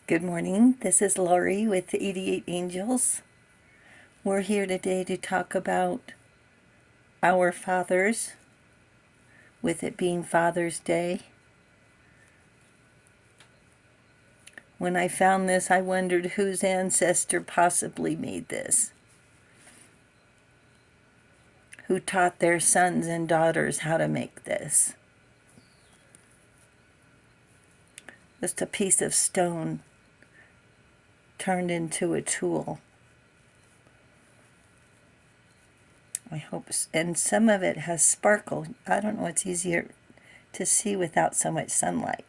Good morning. This is Laurie with the 88 Angels. We're here today to talk about our fathers, with it being Father's Day. When I found this, I wondered whose ancestor possibly made this. Who taught their sons and daughters how to make this? Just a piece of stone turned into a tool. I hope, and some of it has sparkle. I don't know, it's easier to see without so much sunlight.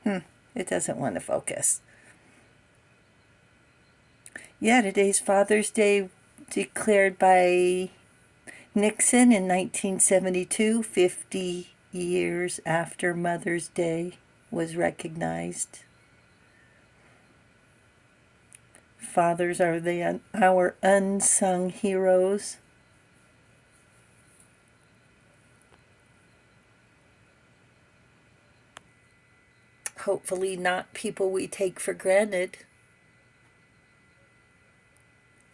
It doesn't want to focus. Yeah, today's Father's Day, declared by Nixon in 1972, 50 years after Mother's Day was recognized. Fathers are our unsung heroes. Hopefully not people we take for granted.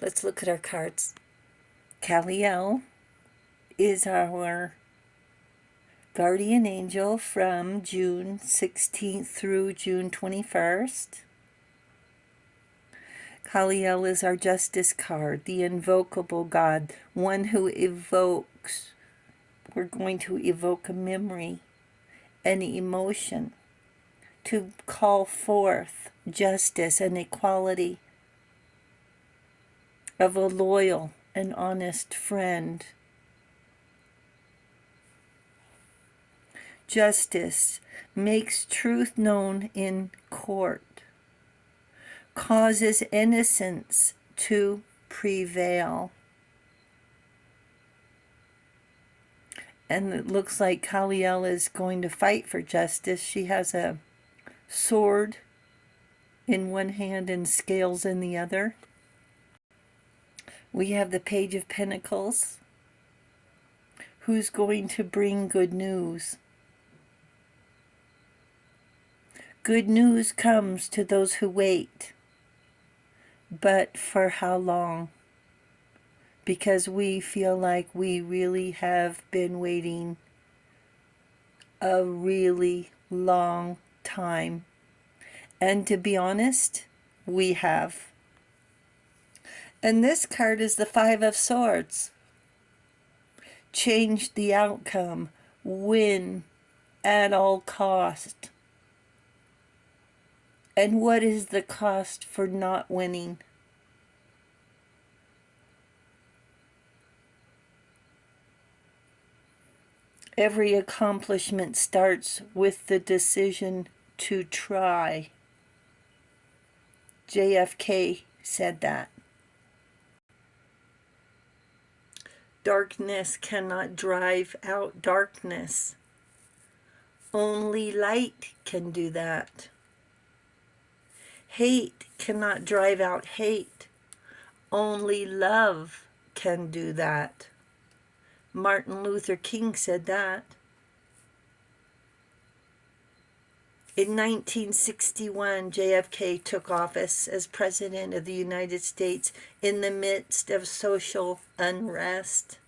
Let's look at our cards. Kaliel is our guardian angel from June 16th through June 21st. Kaliel is our justice card, the invocable God, one who evokes. We're going to evoke a memory, an emotion, to call forth justice and equality of a loyal and honest friend. Justice makes truth known in court, causes innocence to prevail. And it looks like Kaliel is going to fight for justice. She has a sword in one hand and scales in the other. We have the Page of Pentacles. Who's going to bring good news? Good news comes to those who wait. But for how long? Because we feel like we really have been waiting a really long time. And to be honest, we have. And this card is the Five of Swords. Change the outcome. Win at all cost. And what is the cost for not winning? Every accomplishment starts with the decision to try. JFK said that. Darkness cannot drive out darkness. Only light can do that. Hate cannot drive out hate. Only love can do that. Martin Luther King said that. In 1961, JFK took office as President of the United States in the midst of social unrest.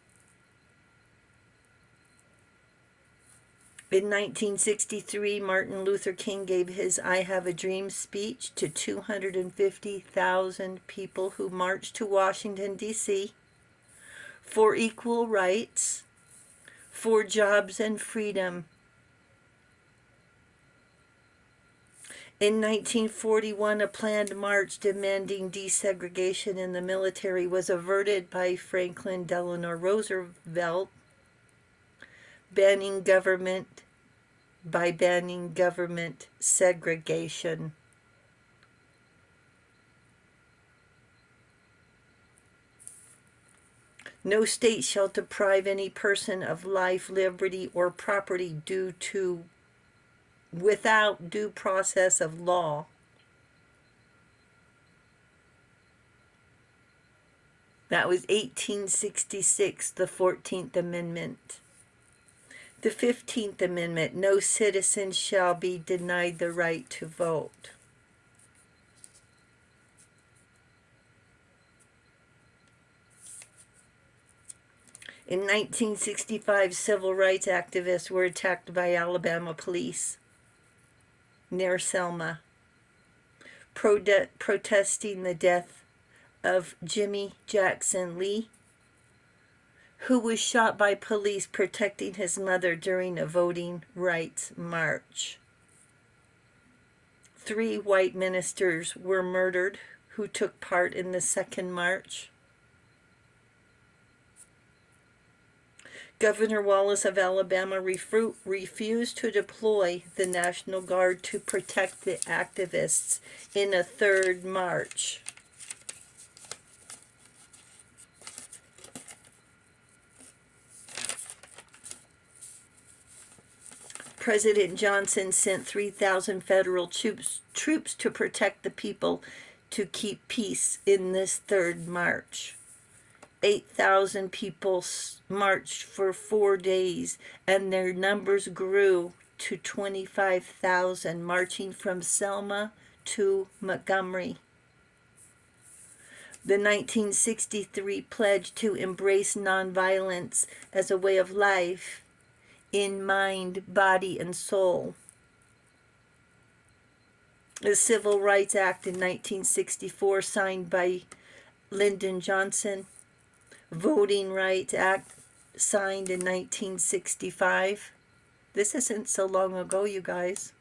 In 1963, Martin Luther King gave his I Have a Dream speech to 250,000 people who marched to Washington, D.C. for equal rights, for jobs and freedom. In 1941, a planned march demanding desegregation in the military was averted by Franklin Delano Roosevelt banning government segregation. No state shall deprive any person of life, liberty, or property without due process of law. That was 1866, the 14th Amendment. The 15th Amendment, no citizen shall be denied the right to vote. In 1965, civil rights activists were attacked by Alabama police near Selma, protesting the death of Jimmy Jackson Lee, who was shot by police protecting his mother during a voting rights march. 3 white ministers were murdered who took part in the second march. Governor Wallace of Alabama refused to deploy the National Guard to protect the activists in a third march. President Johnson sent 3,000 federal troops to protect the people to keep peace in this third march. 8,000 people marched for 4 days, and their numbers grew to 25,000, marching from Selma to Montgomery. The 1963 pledge to embrace nonviolence as a way of life in mind, body, and soul. The Civil Rights Act in 1964, signed by Lyndon Johnson. Voting Rights Act, signed in 1965. This isn't so long ago, you guys.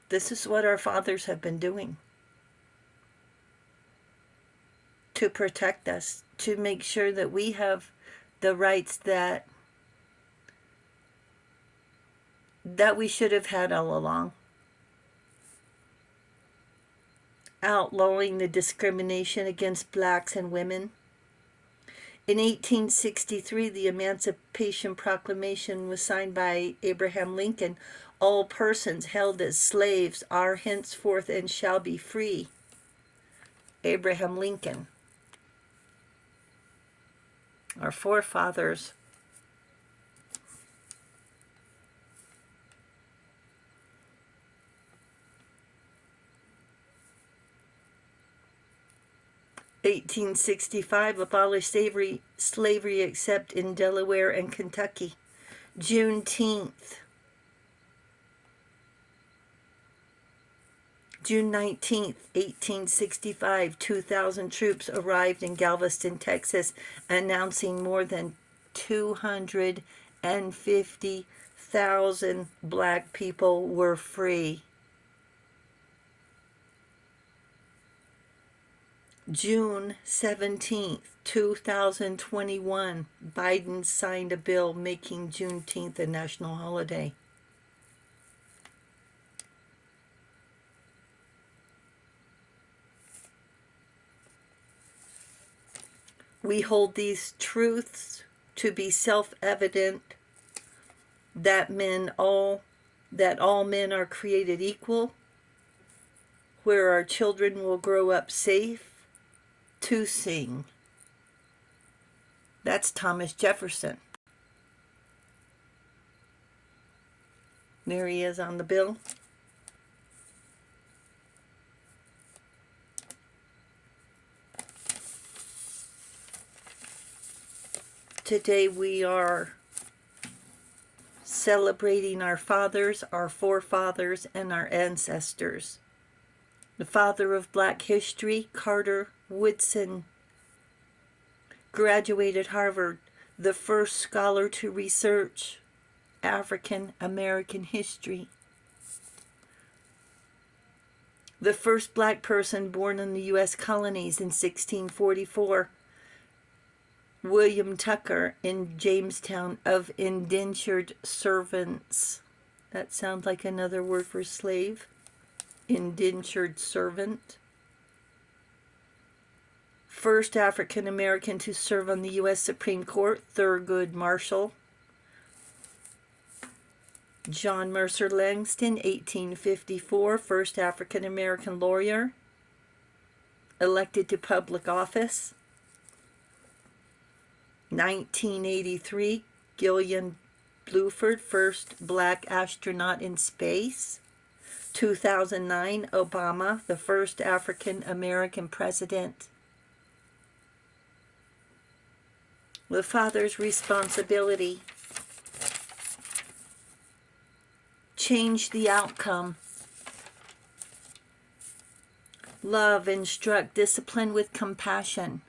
This is what our fathers have been doing to protect us, to make sure that we have the rights that we should have had all along. Outlawing the discrimination against blacks and women. In 1863, the Emancipation Proclamation was signed by Abraham Lincoln. All persons held as slaves are henceforth and shall be free. Abraham Lincoln. Our forefathers. (1865) abolished slavery except in Delaware and Kentucky. Juneteenth. June 19th, 1865, 2,000 troops arrived in Galveston, Texas, announcing more than 250,000 black people were free. June 17th, 2021, Biden signed a bill making Juneteenth a national holiday. We hold these truths to be self-evident, that all men are created equal, where our children will grow up safe to sing. That's Thomas Jefferson. There he is on the bill. Today we are celebrating our fathers, our forefathers, and our ancestors. The father of Black history, Carter Woodson, graduated Harvard, the first scholar to research African American history. The first black person born in the U.S. colonies in 1644. William Tucker in Jamestown, of indentured servants. That sounds like another word for slave. Indentured servant. First African American to serve on the U.S. Supreme Court, Thurgood Marshall. John Mercer Langston, 1854, first African American lawyer, elected to public office. 1983, Gillian Bluford, first black astronaut in space. 2009, Obama, the first African American president. The father's responsibility. Change the outcome. Love, instruct, discipline with compassion.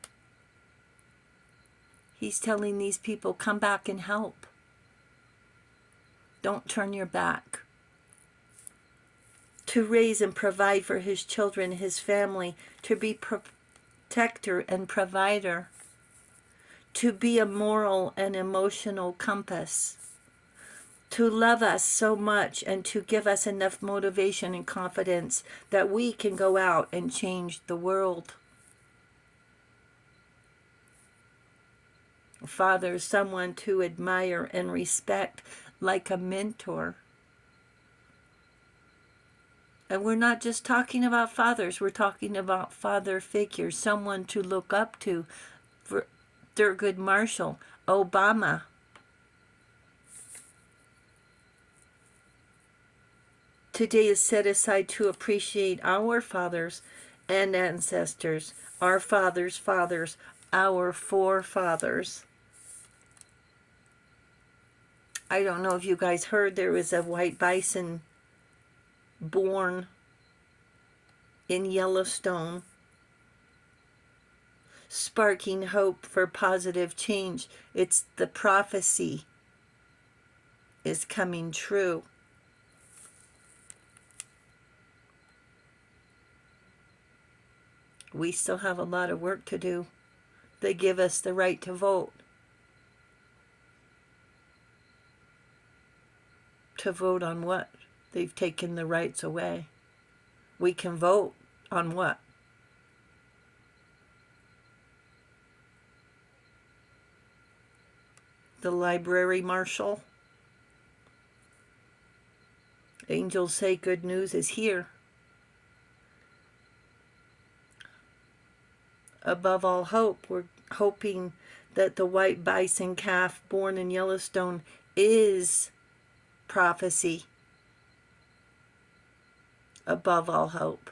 He's telling these people, come back and help. Don't turn your back. To raise and provide for his children, his family, to be protector and provider, to be a moral and emotional compass, to love us so much and to give us enough motivation and confidence that we can go out and change the world. Father, someone to admire and respect like a mentor. And we're not just talking about fathers, we're talking about father figures, someone to look up to. For Thurgood Marshall, Obama. Today is set aside to appreciate our fathers and ancestors, our fathers' fathers, our forefathers. I don't know if you guys heard, there was a white bison born in Yellowstone, sparking hope for positive change. It's the prophecy is coming true. We still have a lot of work to do. They give us the right to vote. To vote on what? They've taken the rights away. We can vote on what? The library marshal. Angels say good news is here. Above all hope, we're hoping that the white bison calf born in Yellowstone is prophecy. Above all hope.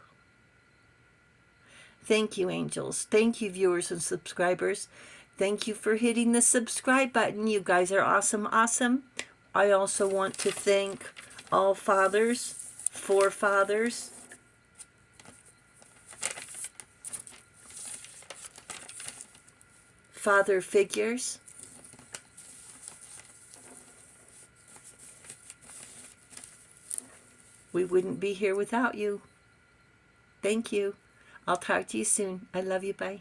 Thank you, angels. Thank you, viewers and subscribers. Thank you for hitting the subscribe button. You guys are awesome, awesome. I also want to thank all fathers, forefathers, father figures. We wouldn't be here without you. Thank you. I'll talk to you soon. I love you. Bye.